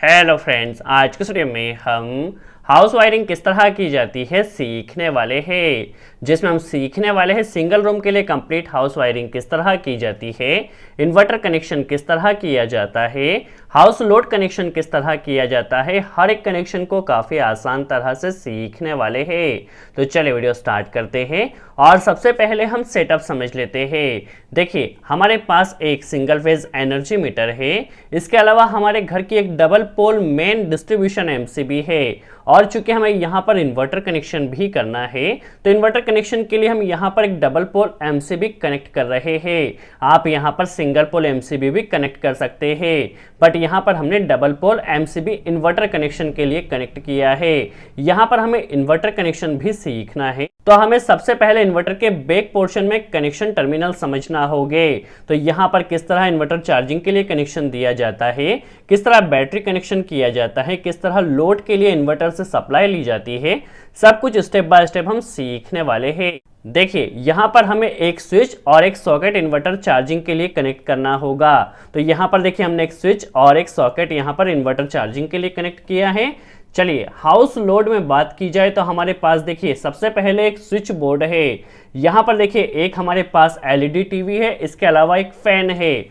Hello friends, आज के video में हम हाउस वायरिंग किस तरह की जाती है सीखने वाले हैं, जिसमें हम सीखने वाले हैं सिंगल रूम के लिए कंप्लीट हाउस वायरिंग किस तरह की जाती है, इन्वर्टर कनेक्शन किस तरह किया जाता है, हाउस लोड कनेक्शन किस तरह किया जाता है। हर एक कनेक्शन को काफ़ी आसान तरह से सीखने वाले हैं। तो चलिए वीडियो स्टार्ट करते हैं और सबसे पहले हम सेटअप समझ लेते हैं। देखिए, हमारे पास एक सिंगल फेज एनर्जी मीटर है। इसके अलावा हमारे घर की एक double pole main distribution MCB है और चूंकि हमें यहाँ पर इन्वर्टर कनेक्शन भी करना है तो इन्वर्टर कनेक्शन के लिए हम यहाँ पर एक डबल पोल एमसीबी कनेक्ट कर रहे हैं। आप यहाँ पर सिंगल पोल एमसीबी भी कनेक्ट कर सकते हैं, बट यहाँ पर हमने double pole MCB inverter connection के लिए कनेक्ट किया है। यहाँ पर हमें इन्वर्टर कनेक्शन भी सीखना है, तो हमें सबसे पहले इन्वर्टर के बैक पोर्शन में कनेक्शन टर्मिनल समझना होंगे। तो यहाँ पर किस तरह इन्वर्टर चार्जिंग के लिए कनेक्शन दिया जाता है, किस तरह बैटरी कनेक्शन किया जाता है, किस तरह लोड के लिए इन्वर्टर से सप्लाई ली जाती है, सब कुछ स्टेप बाय स्टेप हम सीखने वाले हैं। देखिए, यहाँ पर हमें एक स्विच और एक सॉकेट इन्वर्टर चार्जिंग के लिए कनेक्ट करना होगा। तो यहाँ पर देखिए, हमने एक स्विच और एक सॉकेट यहाँ पर इन्वर्टर चार्जिंग के लिए कनेक्ट किया है। चलिए, हाउस लोड में बात की जाए तो हमारे पास देखिए सबसे पहले एक स्विच बोर्ड है। यहाँ पर देखिए एक हमारे पास एलईडी टीवी है, इसके अलावा एक फैन है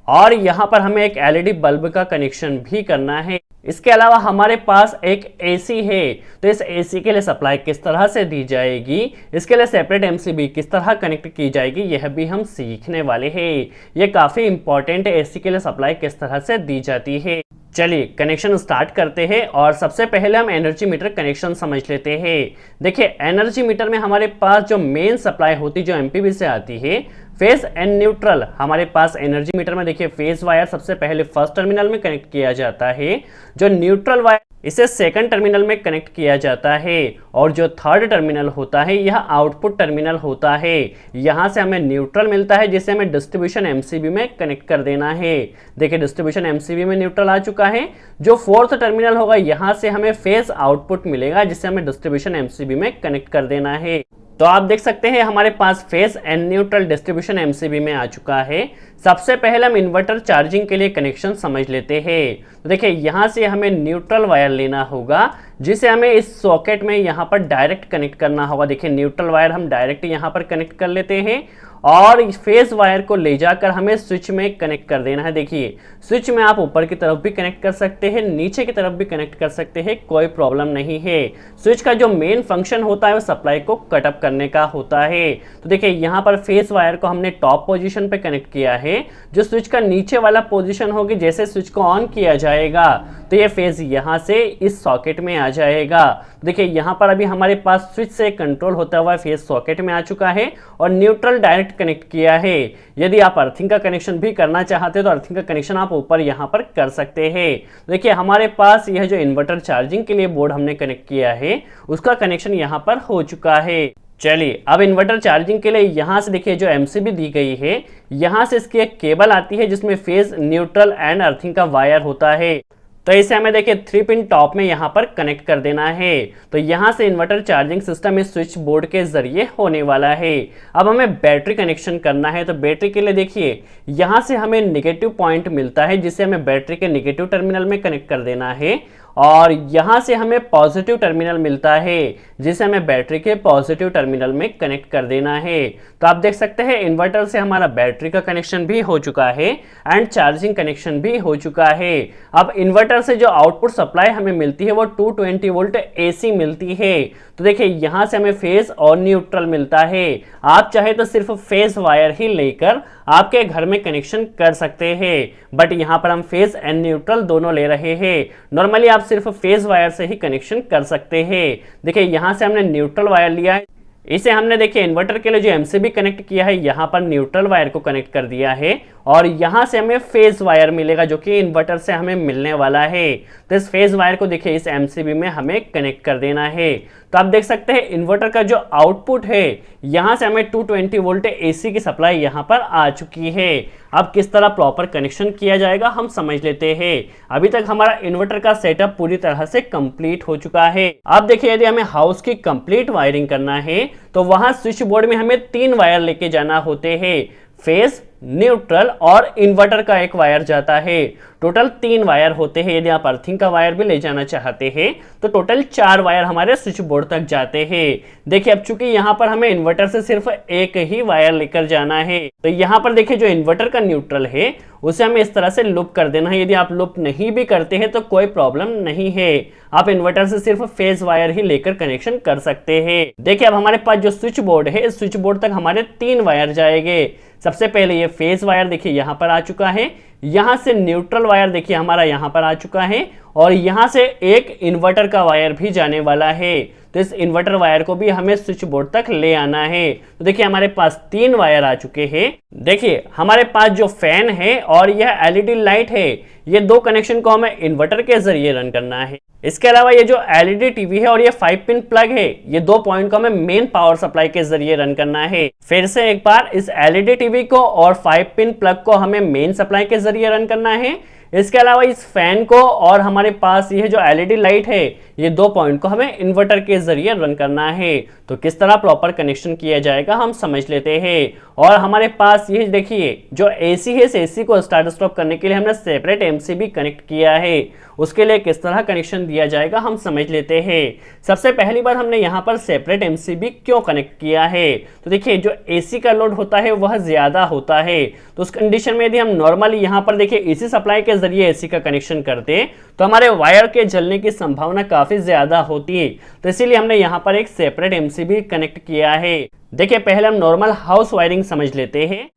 और यहाँ पर हमें एक एलईडी बल्ब का कनेक्शन भी करना है। इसके अलावा हमारे पास एक एसी है, तो इस एसी के लिए सप्लाई किस तरह से दी जाएगी, इसके लिए सेपरेट एमसीबी किस तरह कनेक्ट की जाएगी, यह भी हम सीखने वाले हैं। यह काफ़ी इंपॉर्टेंट है, एसी के लिए सप्लाई किस तरह से दी जाती है। चलिए कनेक्शन स्टार्ट करते हैं और सबसे पहले हम एनर्जी मीटर कनेक्शन समझ लेते हैं। देखिए, एनर्जी मीटर में हमारे पास जो मेन सप्लाई होती है जो एमपीबी से आती है, फेज एंड न्यूट्रल हमारे पास एनर्जी मीटर में देखिए फेज वायर सबसे पहले फर्स्ट टर्मिनल में कनेक्ट किया जाता है, जो न्यूट्रल वायर इसे सेकंड टर्मिनल में कनेक्ट किया जाता है और जो थर्ड टर्मिनल होता है यह आउटपुट टर्मिनल होता है। यहाँ से हमें न्यूट्रल मिलता है जिसे हमें डिस्ट्रीब्यूशन एमसीबी में कनेक्ट कर देना है। देखिए, डिस्ट्रीब्यूशन एमसीबी में न्यूट्रल आ चुका है। जो फोर्थ टर्मिनल होगा यहाँ से हमें फेज आउटपुट मिलेगा जिसे हमें डिस्ट्रीब्यूशन एमसीबी में कनेक्ट कर देना है। तो आप देख सकते हैं हमारे पास phase and neutral distribution MCB में आ चुका है। सबसे पहले हम इन्वर्टर चार्जिंग के लिए कनेक्शन समझ लेते हैं। तो देखिए, यहाँ से हमें न्यूट्रल वायर लेना होगा जिसे हमें इस सॉकेट में यहाँ पर डायरेक्ट कनेक्ट करना होगा। देखिए, न्यूट्रल वायर हम डायरेक्ट यहाँ पर कनेक्ट कर लेते हैं और फेज वायर को ले जाकर हमें स्विच में कनेक्ट कर देना है। देखिए, स्विच में आप ऊपर की तरफ भी कनेक्ट कर सकते हैं, नीचे की तरफ भी कनेक्ट कर सकते हैं, कोई प्रॉब्लम नहीं है। स्विच का जो मेन फंक्शन होता है वो सप्लाई को कट अप करने का होता है। तो देखिए, यहाँ पर फेज वायर को हमने टॉप पोजीशन पे कनेक्ट किया है। जो स्विच का नीचे वाला पोजीशन होगी, जैसे स्विच को ऑन किया जाएगा तो ये फेज यहाँ से इस सॉकेट में आ जाएगा। देखिए, यहाँ पर अभी हमारे पास स्विच से कंट्रोल होता हुआ फेज सॉकेट में आ चुका है और न्यूट्रल डायरेक्ट कनेक्ट किया है। यदि आप अर्थिंग का कनेक्शन भी करना चाहते हैं तो अर्थिंग का कनेक्शन आप ऊपर यहाँ पर कर सकते हैं। देखिए, हमारे पास यह जो इन्वर्टर चार्जिंग के लिए बोर्ड हमने कनेक्ट किया है उसका कनेक्शन यहाँ पर हो चुका है। चलिए, अब इन्वर्टर चार्जिंग के लिए यहाँ से देखिए जो एमसीबी दी गई है, यहाँ से इसकी एक केबल आती है जिसमें फेज, न्यूट्रल एंड अर्थिंग का वायर होता है। तो इसे हमें देखिए 3 पिन टॉप में यहाँ पर कनेक्ट कर देना है। तो यहाँ से इन्वर्टर चार्जिंग सिस्टम इस स्विच बोर्ड के जरिए होने वाला है। अब हमें बैटरी कनेक्शन करना है। तो बैटरी के लिए देखिए यहाँ से हमें नेगेटिव पॉइंट मिलता है जिसे हमें बैटरी के नेगेटिव टर्मिनल में कनेक्ट कर देना है और यहाँ से हमें पॉजिटिव टर्मिनल मिलता है जिसे हमें बैटरी के पॉजिटिव टर्मिनल में कनेक्ट कर देना है। तो आप देख सकते हैं इन्वर्टर से हमारा बैटरी का कनेक्शन भी हो चुका है एंड चार्जिंग कनेक्शन भी हो चुका है। अब इन्वर्टर से जो आउटपुट सप्लाई हमें मिलती है वो 220 वोल्ट एसी मिलती है। तो देखिए, यहाँ से हमें फेज और न्यूट्रल मिलता है। आप चाहे तो सिर्फ फेज वायर ही लेकर आपके घर में कनेक्शन कर सकते हैं, बट यहाँ पर हम फेज एंड न्यूट्रल दोनों ले रहे हैं। नॉर्मली आप सिर्फ फेज वायर से ही कनेक्शन कर सकते हैं। देखिए, यहाँ से हमने न्यूट्रल वायर लिया है, इसे हमने देखिए इन्वर्टर के लिए जो एमसीबी कनेक्ट किया है यहाँ पर न्यूट्रल वायर को कनेक्ट कर दिया है और यहाँ से हमें फेज वायर मिलेगा जो कि इन्वर्टर से हमें मिलने वाला है। तो इस फेज वायर को देखिए इस एमसीबी में हमें कनेक्ट कर देना है। तो आप देख सकते हैं इन्वर्टर का जो आउटपुट है यहाँ से हमें 220 वोल्ट एसी की सप्लाई यहाँ पर आ चुकी है। अब किस तरह प्रॉपर कनेक्शन किया जाएगा हम समझ लेते हैं। अभी तक हमारा इन्वर्टर का सेटअप पूरी तरह से कंप्लीट हो चुका है। अब देखिए, यदि हमें हाउस की कंप्लीट वायरिंग करना है तो वहां स्विच बोर्ड में हमें 3 वायर लेके जाना होते हैं, फेज, न्यूट्रल और इन्वर्टर का एक वायर जाता है। टोटल 3 वायर होते हैं। यदि आप अर्थिंग का वायर भी ले जाना चाहते हैं तो टोटल 4 वायर हमारे स्विच बोर्ड तक जाते हैं। देखिए अब चूंकि यहाँ पर हमें इन्वर्टर से सिर्फ एक ही वायर लेकर जाना है, तो यहाँ पर देखिए जो इन्वर्टर का न्यूट्रल है उसे हमें इस तरह से लूप कर देना है। यदि आप लूप नहीं भी करते हैं तो कोई प्रॉब्लम नहीं है, आप इन्वर्टर से सिर्फ फेज वायर ही लेकर कनेक्शन कर सकते हैं। देखिए अब हमारे पास जो स्विच बोर्ड है, इस स्विच बोर्ड तक हमारे 3 वायर जाएंगे। सबसे पहले ये फेज वायर देखिए यहाँ पर आ चुका है, यहाँ से न्यूट्रल वायर देखिए हमारा यहाँ पर आ चुका है, और यहाँ से एक इन्वर्टर का वायर भी जाने वाला है। तो इस इन्वर्टर वायर को भी हमें स्विच बोर्ड तक ले आना है। तो देखिए हमारे पास 3 वायर आ चुके हैं। देखिए हमारे पास जो फैन है और यह एलईडी लाइट है, ये 2 कनेक्शन को हमें इन्वर्टर के जरिए रन करना है। इसके अलावा ये जो एलईडी टीवी है और ये 5 पिन प्लग है, ये 2 पॉइंट को हमें मेन पावर सप्लाई के जरिए रन करना है। फिर से एक बार, इस एलईडी टीवी को और 5 पिन प्लग को हमें मेन सप्लाई के जरिए रन करना है। इसके अलावा इस फैन को और हमारे पास ये जो एलईडी लाइट है, ये 2 पॉइंट को हमें इन्वर्टर के जरिए रन करना है। तो किस तरह प्रॉपर कनेक्शन किया जाएगा हम समझ लेते हैं। और हमारे पास ये देखिए जो एसी है, इस एसी को स्टार्ट स्टॉप करने के लिए हमने सेपरेट एमसीबी कनेक्ट किया है। उसके लिए किस तरह कनेक्शन दिया जाएगा हम समझ लेते हैं। सबसे पहली बार हमने यहाँ पर सेपरेट एमसीबी क्यों कनेक्ट किया है, तो देखिए जो एसी का लोड होता है वह ज्यादा होता है। तो उस कंडीशन में यदि हम नॉर्मली यहाँ पर देखिए एसी सप्लाई के जरिए एसी का कनेक्शन करते तो हमारे वायर के जलने की संभावना काफी ज्यादा होती है। तो इसीलिए हमने यहाँ पर एक सेपरेट एमसीबी कनेक्ट किया है। देखिए पहले हम नॉर्मल हाउस वायरिंग समझ लेते हैं।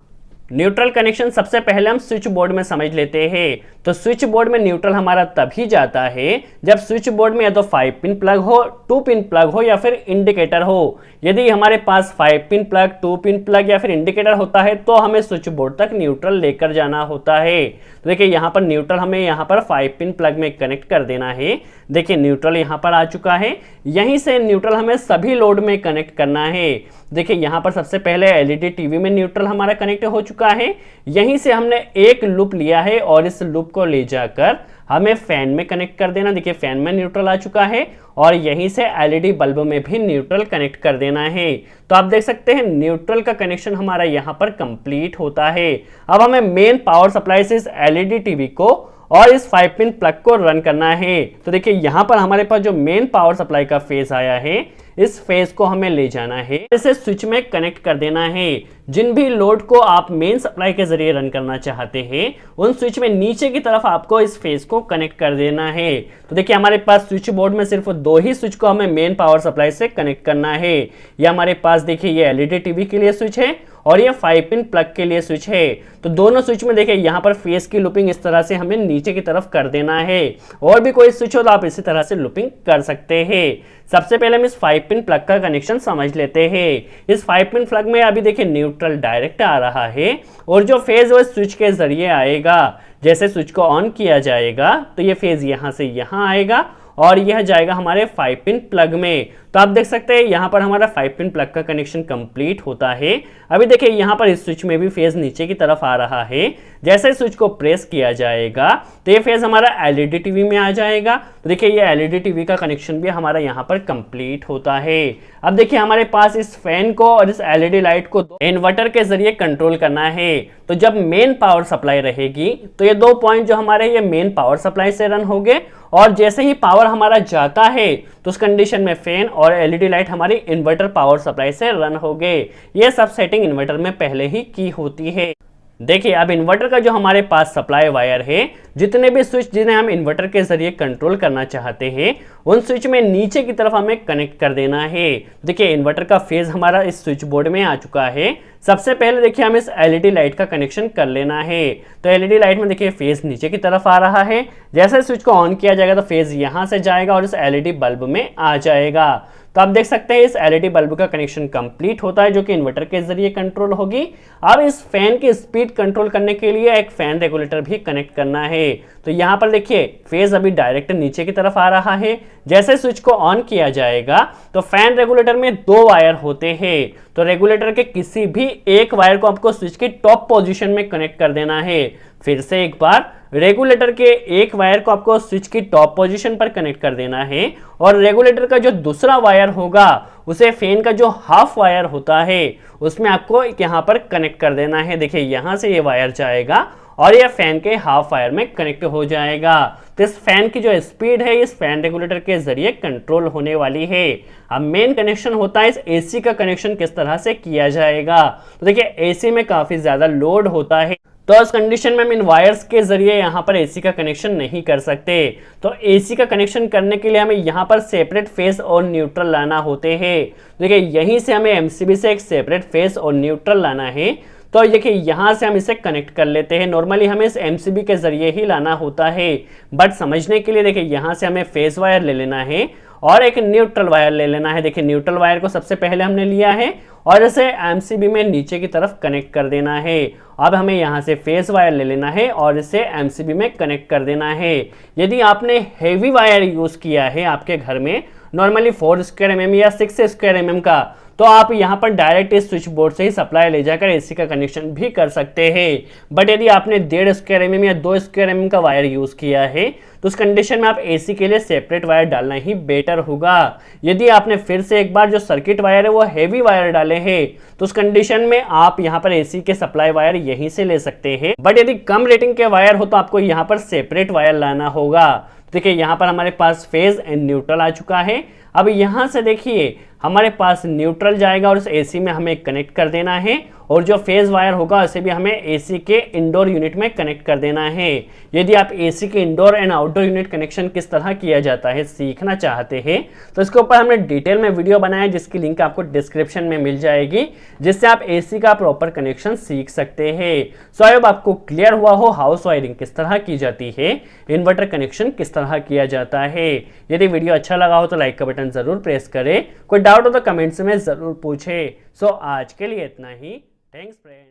न्यूट्रल कनेक्शन सबसे पहले हम स्विच बोर्ड में समझ लेते हैं। तो स्विच बोर्ड में न्यूट्रल हमारा तभी जाता है जब स्विच बोर्ड में या तो 5 पिन प्लग हो, 2 पिन प्लग हो या फिर इंडिकेटर हो। यदि हमारे पास 5 पिन प्लग, 2 पिन प्लग या फिर इंडिकेटर होता है तो हमें स्विच बोर्ड तक न्यूट्रल लेकर जाना होता है। तो देखिए यहाँ पर न्यूट्रल हमें यहाँ पर 5 पिन प्लग में कनेक्ट कर देना है। देखिए न्यूट्रल यहाँ पर आ चुका है, यहीं से न्यूट्रल हमें सभी लोड में कनेक्ट करना है। देखिए यहाँ पर सबसे पहले एलईडी टीवी में न्यूट्रल हमारा कनेक्ट हो चुका है, यहीं से हमने एक लूप लिया है और इस लूप को ले जाकर हमें फैन में कनेक्ट कर देना। देखिए फैन में न्यूट्रल आ चुका है और यहीं से एलईडी बल्ब में भी न्यूट्रल कनेक्ट कर देना है। तो आप देख सकते हैं न्यूट्रल का कनेक्शन हमारा यहाँ पर कंप्लीट होता है। अब हमें मेन पावर सप्लाई से इस एलईडी टीवी को और इस 5 पिन प्लग को रन करना है। तो देखिए यहाँ पर हमारे पास जो मेन पावर सप्लाई का फेज आया है, इस फेज को हमें ले जाना है, इसे स्विच में कनेक्ट कर देना है। जिन भी लोड को आप मेन सप्लाई के जरिए रन करना चाहते हैं उन स्विच में नीचे की तरफ आपको इस फेज को कनेक्ट कर देना है। तो देखिए हमारे पास स्विच बोर्ड में सिर्फ 2 ही स्विच को हमें मेन पावर सप्लाई से कनेक्ट करना है। ये हमारे पास देखिए ये एलईडी टीवी के लिए स्विच है और ये 5 पिन प्लग के लिए स्विच है। तो दोनों स्विच में देखिए यहाँ पर फेज की लूपिंग इस तरह से हमें नीचे की तरफ कर देना है। और भी कोई स्विच हो तो आप इसी तरह से लूपिंग कर सकते हैं। सबसे पहले हम इस 5 पिन प्लग का कनेक्शन समझ लेते हैं। इस 5 पिन प्लग में अभी देखिए न्यूट्रल डायरेक्ट आ रहा है और जो फेज वो स्विच के जरिए आएगा। जैसे स्विच को ऑन किया जाएगा तो ये फेज यहाँ से यहाँ आएगा और यह जाएगा हमारे 5 पिन प्लग में। तो आप देख सकते हैं यहाँ पर हमारा 5 पिन प्लग का कनेक्शन कंप्लीट होता है। अभी देखिए यहाँ पर इस स्विच में भी फेज नीचे की तरफ आ रहा है। जैसे स्विच को प्रेस किया जाएगा तो ये फेज हमारा एलईडी टीवी में आ जाएगा। तो देखिए ये एलईडी टीवी का कनेक्शन भी हमारा यहाँ पर कंप्लीट होता है। अब देखिए हमारे पास इस फैन को और इस एलईडी लाइट को इन्वर्टर के जरिए कंट्रोल करना है। तो जब मेन पावर सप्लाई रहेगी तो ये 2 पॉइंट जो हमारे ये मेन पावर सप्लाई से रन होंगे और जैसे ही पावर हमारा जाता है तो उस कंडीशन में फैन और एलईडी लाइट हमारी इन्वर्टर पावर सप्लाई से रन होंगे। ये सब सेटिंग इन्वर्टर में पहले ही की होती है। देखिए अब इन्वर्टर का जो हमारे पास सप्लाई वायर है, जितने भी स्विच जिन्हें हम इन्वर्टर के जरिए कंट्रोल करना चाहते हैं उन स्विच में नीचे की तरफ हमें कनेक्ट कर देना है। देखिए इन्वर्टर का फेज हमारा इस स्विच बोर्ड में आ चुका है। सबसे पहले देखिए हम इस एलईडी लाइट का कनेक्शन कर लेना है। तो एलईडी लाइट में देखिए फेज नीचे की तरफ आ रहा है। जैसे स्विच को ऑन किया जाएगा तो फेज यहाँ से जाएगा और इस एलईडी बल्ब में आ जाएगा। तो आप देख सकते हैं इस एलईडी बल्ब का कनेक्शन कंप्लीट होता है जो कि इन्वर्टर के जरिए कंट्रोल होगी। अब इस फैन की स्पीड कंट्रोल करने के लिए एक फैन रेगुलेटर भी कनेक्ट करना है। तो यहाँ पर देखिए फेज अभी डायरेक्ट नीचे की तरफ आ रहा है। जैसे स्विच को ऑन किया जाएगा तो फैन रेगुलेटर में 2 वायर होते हैं। तो रेगुलेटर के किसी भी एक वायर को आपको स्विच की टॉप पोजीशन में कनेक्ट कर देना है। फिर से एक बार रेगुलेटर के एक वायर को आपको स्विच की टॉप पोजीशन पर कनेक्ट कर देना है और रेगुलेटर का जो दूसरा वायर होगा उसे फैन का जो हाफ वायर होता है उसमें आपको यहाँ पर कनेक्ट कर देना है। देखिए यहाँ से ये वायर जाएगा और यह फैन के हाफ वायर में कनेक्ट हो जाएगा। तो इस फैन की जो स्पीड है इस फैन रेगुलेटर के जरिए कंट्रोल होने वाली है। अब मेन कनेक्शन होता है इस एसी का कनेक्शन किस तरह से किया जाएगा। तो देखिए एसी में काफी ज्यादा लोड होता है, तो इस कंडीशन में हम इन वायर्स के जरिए यहाँ पर एसी का कनेक्शन नहीं कर सकते। तो एसी का कनेक्शन करने के लिए हमें यहाँ पर सेपरेट फेस और न्यूट्रल लाना होते हैं। देखिए यहीं से हमें एमसीबी से एक सेपरेट फेस और न्यूट्रल लाना है। तो देखिए यहाँ से हम इसे कनेक्ट कर लेते हैं। नॉर्मली हमें इस एमसीबी के जरिए ही लाना होता है, बट समझने के लिए देखिए यहाँ से हमें फेस वायर ले लेना है और एक न्यूट्रल वायर ले लेना है। देखिए न्यूट्रल वायर को सबसे पहले हमने लिया है और इसे एमसीबी में नीचे की तरफ कनेक्ट कर देना है। अब हमें यहाँ से फेस वायर ले लेना है और इसे एमसीबी में कनेक्ट कर देना है। यदि आपने हेवी वायर यूज़ किया है आपके घर में नॉर्मली 4 स्क्वायर mm या 6 स्क्वायर mm का, तो आप यहाँ पर डायरेक्ट इस स्विच बोर्ड से ही सप्लाई ले जाकर एसी का कनेक्शन भी कर सकते हैं। बट यदि आपने 1.5 स्क्वायर mm या 2 स्क्वायर mm का वायर यूज़ किया है तो उस कंडीशन में आप एसी के लिए सेपरेट वायर डालना ही बेटर होगा। यदि आपने फिर से एक बार जो सर्किट वायर है वो हेवी वायर डाले हैं तो उस कंडीशन में आप यहाँ पर एसी के सप्लाई वायर यहीं से ले सकते हैं। बट यदि कम रेटिंग के वायर हो तो आपको यहाँ पर सेपरेट वायर लाना होगा। देखिए यहाँ पर हमारे पास फेज एंड न्यूट्रल आ चुका है। अब यहाँ से देखिए हमारे पास न्यूट्रल जाएगा और उस एसी में हमें कनेक्ट कर देना है और जो फेज वायर होगा उसे भी हमें एसी के इंडोर यूनिट में कनेक्ट कर देना है। यदि आप एसी के indoor and outdoor unit connection किस तरह किया जाता है सीखना चाहते हैं तो इसके ऊपर हमने डिटेल में वीडियो बनाया है जिसकी लिंक आपको डिस्क्रिप्शन में मिल जाएगी, जिससे आप एसी का प्रॉपर कनेक्शन सीख सकते हैं। सो आई होप आपको क्लियर हुआ हो हाउस वायरिंग किस तरह की जाती है, इन्वर्टर कनेक्शन किस तरह किया जाता है। यदि वीडियो अच्छा लगा हो तो लाइक का बटन जरूर प्रेस करें, कोई डाउट हो तो कमेंट्स में जरूर पूछे। सो आज के लिए इतना ही। Thanks friend.